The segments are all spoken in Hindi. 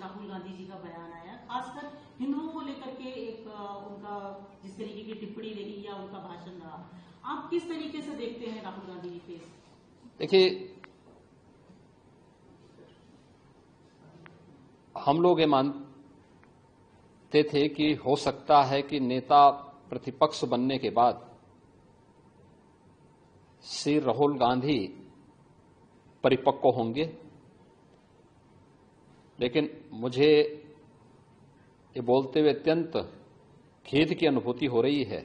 राहुल गांधी जी का बयान आया, खासकर हिंदुओं को लेकर के एक उनका जिस तरीके की टिप्पणी रही या उनका भाषण रहा, आप किस तरीके से देखते हैं राहुल गांधी जी के? देखिए, हम लोग ये मानते थे कि हो सकता है कि नेता प्रतिपक्ष बनने के बाद श्री राहुल गांधी परिपक्व होंगे, लेकिन मुझे ये बोलते हुए अत्यंत खेद की अनुभूति हो रही है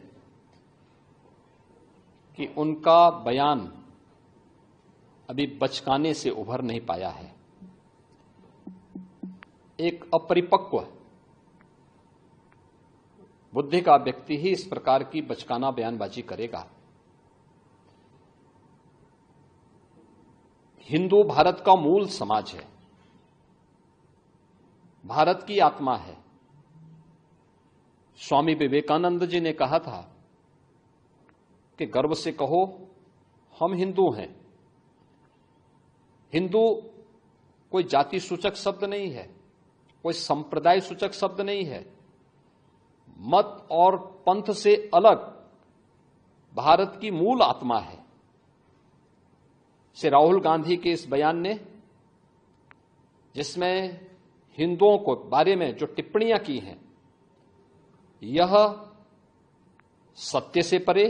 कि उनका बयान अभी बचकाने से उभर नहीं पाया है। एक अपरिपक्व बुद्धि का व्यक्ति ही इस प्रकार की बचकाना बयानबाजी करेगा। हिंदू भारत का मूल समाज है, भारत की आत्मा है। स्वामी विवेकानंद जी ने कहा था कि गर्व से कहो हम हिंदू हैं। हिंदू कोई जाति सूचक शब्द नहीं है, कोई संप्रदाय सूचक शब्द नहीं है। मत और पंथ से अलग भारत की मूल आत्मा है। श्री राहुल गांधी के इस बयान ने, जिसमें हिंदुओं को बारे में जो टिप्पणियां की हैं, यह सत्य से परे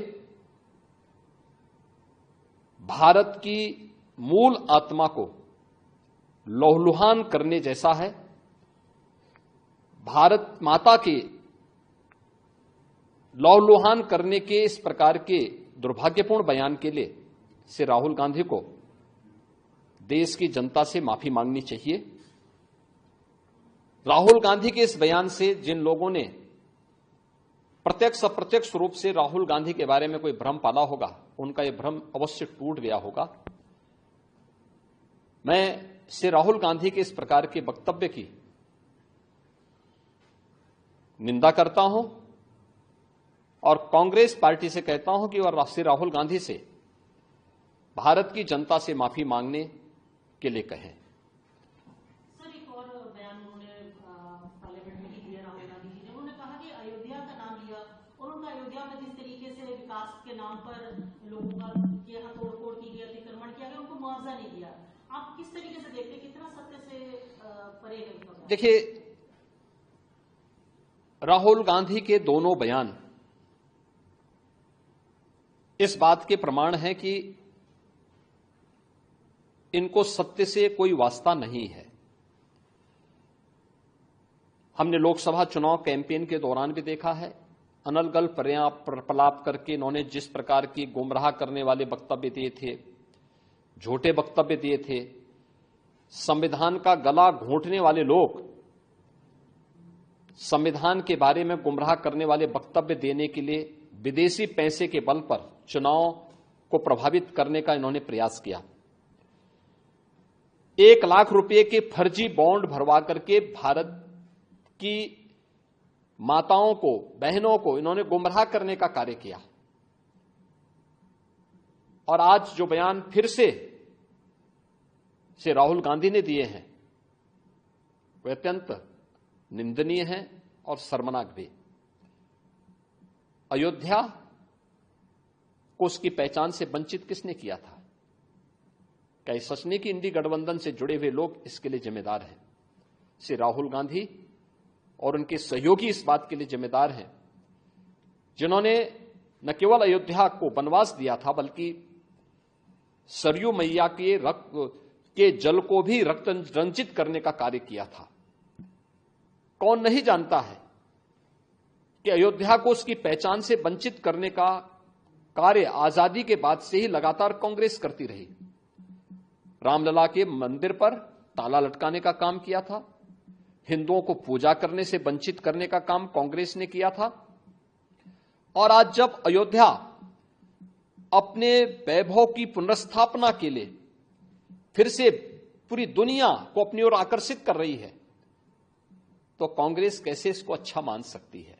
भारत की मूल आत्मा को लहूलुहान करने जैसा है। भारत माता के लहूलुहान करने के इस प्रकार के दुर्भाग्यपूर्ण बयान के लिए श्री राहुल गांधी को देश की जनता से माफी मांगनी चाहिए। राहुल गांधी के इस बयान से जिन लोगों ने प्रत्यक्ष अप्रत्यक्ष रूप से राहुल गांधी के बारे में कोई भ्रम पाला होगा, उनका यह भ्रम अवश्य टूट गया होगा। मैं श्री राहुल गांधी के इस प्रकार के वक्तव्य की निंदा करता हूं और कांग्रेस पार्टी से कहता हूं कि वह श्री राहुल गांधी से भारत की जनता से माफी मांगने के लिए कहें। सर, एक और बयान उन्होंने पार्लियामेंट में दिया राहुल गांधी जी ने। उन्होंने कहा कि अयोध्या का नाम लिया और उनका अयोध्या में जिस तरीके से विकास के नाम पर लोगों का यहाँ तोड़फोड़ की गई, अतिक्रमण किया गया, उनको मुआवजा नहीं दिया। आप किस तरीके से देखते हैं, कितना सत्य से परे है उनका बयान? देखिए, राहुल गांधी के दोनों बयान इस बात के प्रमाण है कि इनको सत्य से कोई वास्ता नहीं है। हमने लोकसभा चुनाव कैंपेन के दौरान भी देखा है, अनर्गल प्रलाप करके इन्होंने जिस प्रकार की गुमराह करने वाले वक्तव्य दिए थे, झूठे वक्तव्य दिए थे। संविधान का गला घोंटने वाले लोग संविधान के बारे में गुमराह करने वाले वक्तव्य देने के लिए विदेशी पैसे के बल पर चुनाव को प्रभावित करने का इन्होंने प्रयास किया। 1 लाख रुपए के फर्जी बॉन्ड भरवा करके भारत की माताओं को, बहनों को इन्होंने गुमराह करने का कार्य किया। और आज जो बयान फिर से राहुल गांधी ने दिए हैं, वे अत्यंत निंदनीय हैं और शर्मनाक भी। अयोध्या को उसकी पहचान से वंचित किसने किया था? क्या ये सच नहीं कि इंडी गठबंधन से जुड़े हुए लोग इसके लिए जिम्मेदार हैं? श्री राहुल गांधी और उनके सहयोगी इस बात के लिए जिम्मेदार हैं, जिन्होंने न केवल अयोध्या को वनवास दिया था, बल्कि सरयू मैया के रक्त के जल को भी रक्त रंजित करने का कार्य किया था। कौन नहीं जानता है कि अयोध्या को उसकी पहचान से वंचित करने का कार्य आजादी के बाद से ही लगातार कांग्रेस करती रही। रामलला के मंदिर पर ताला लटकाने का काम किया था, हिंदुओं को पूजा करने से वंचित करने का काम कांग्रेस ने किया था। और आज जब अयोध्या अपने वैभव की पुनर्स्थापना के लिए फिर से पूरी दुनिया को अपनी ओर आकर्षित कर रही है, तो कांग्रेस कैसे इसको अच्छा मान सकती है?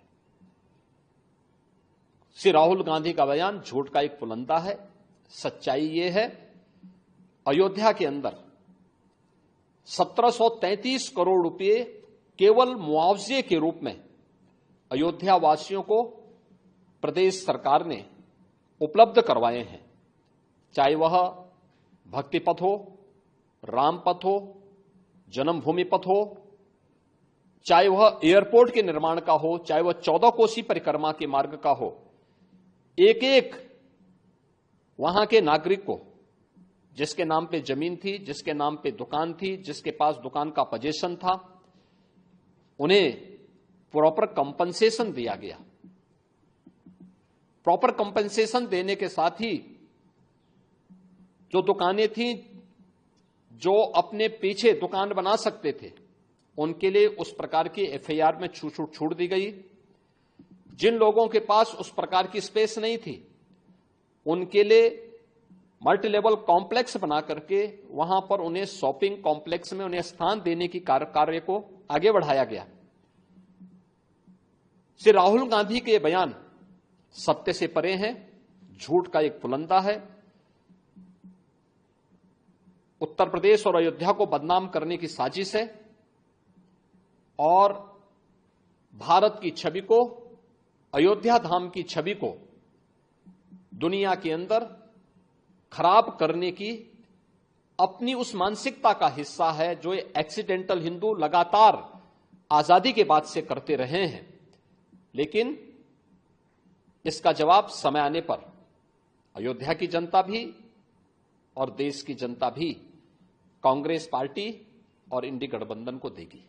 श्री राहुल गांधी का बयान झूठ का एक पुलंदा है। सच्चाई यह है, अयोध्या के अंदर 1733 करोड़ रुपए केवल मुआवजे के रूप में अयोध्या वासियों को प्रदेश सरकार ने उपलब्ध करवाए हैं, चाहे वह भक्ति पथ हो, राम पथ हो, जन्मभूमि पथ हो, चाहे वह एयरपोर्ट के निर्माण का हो, चाहे वह 14 कोसी परिक्रमा के मार्ग का हो। एक एक वहां के नागरिक को, जिसके नाम पे जमीन थी, जिसके नाम पे दुकान थी, जिसके पास दुकान का पोजीशन था, उन्हें प्रॉपर कंपनसेशन दिया गया। प्रॉपर कंपनसेशन देने के साथ ही जो दुकानें थीं, जो अपने पीछे दुकान बना सकते थे, उनके लिए उस प्रकार की एफआईआर में छूट दी गई। जिन लोगों के पास उस प्रकार की स्पेस नहीं थी, उनके लिए मल्टी लेवल कॉम्प्लेक्स बना करके वहां पर उन्हें शॉपिंग कॉम्प्लेक्स में उन्हें स्थान देने की कार्य को आगे बढ़ाया गया। श्री राहुल गांधी के बयान सत्य से परे हैं, झूठ का एक पुलंदा है। उत्तर प्रदेश और अयोध्या को बदनाम करने की साजिश है और भारत की छवि को, अयोध्या धाम की छवि को दुनिया के अंदर खराब करने की अपनी उस मानसिकता का हिस्सा है जो एक्सीडेंटल हिंदू लगातार आजादी के बाद से करते रहे हैं। लेकिन इसका जवाब समय आने पर अयोध्या की जनता भी और देश की जनता भी कांग्रेस पार्टी और इंडी गठबंधन को देगी।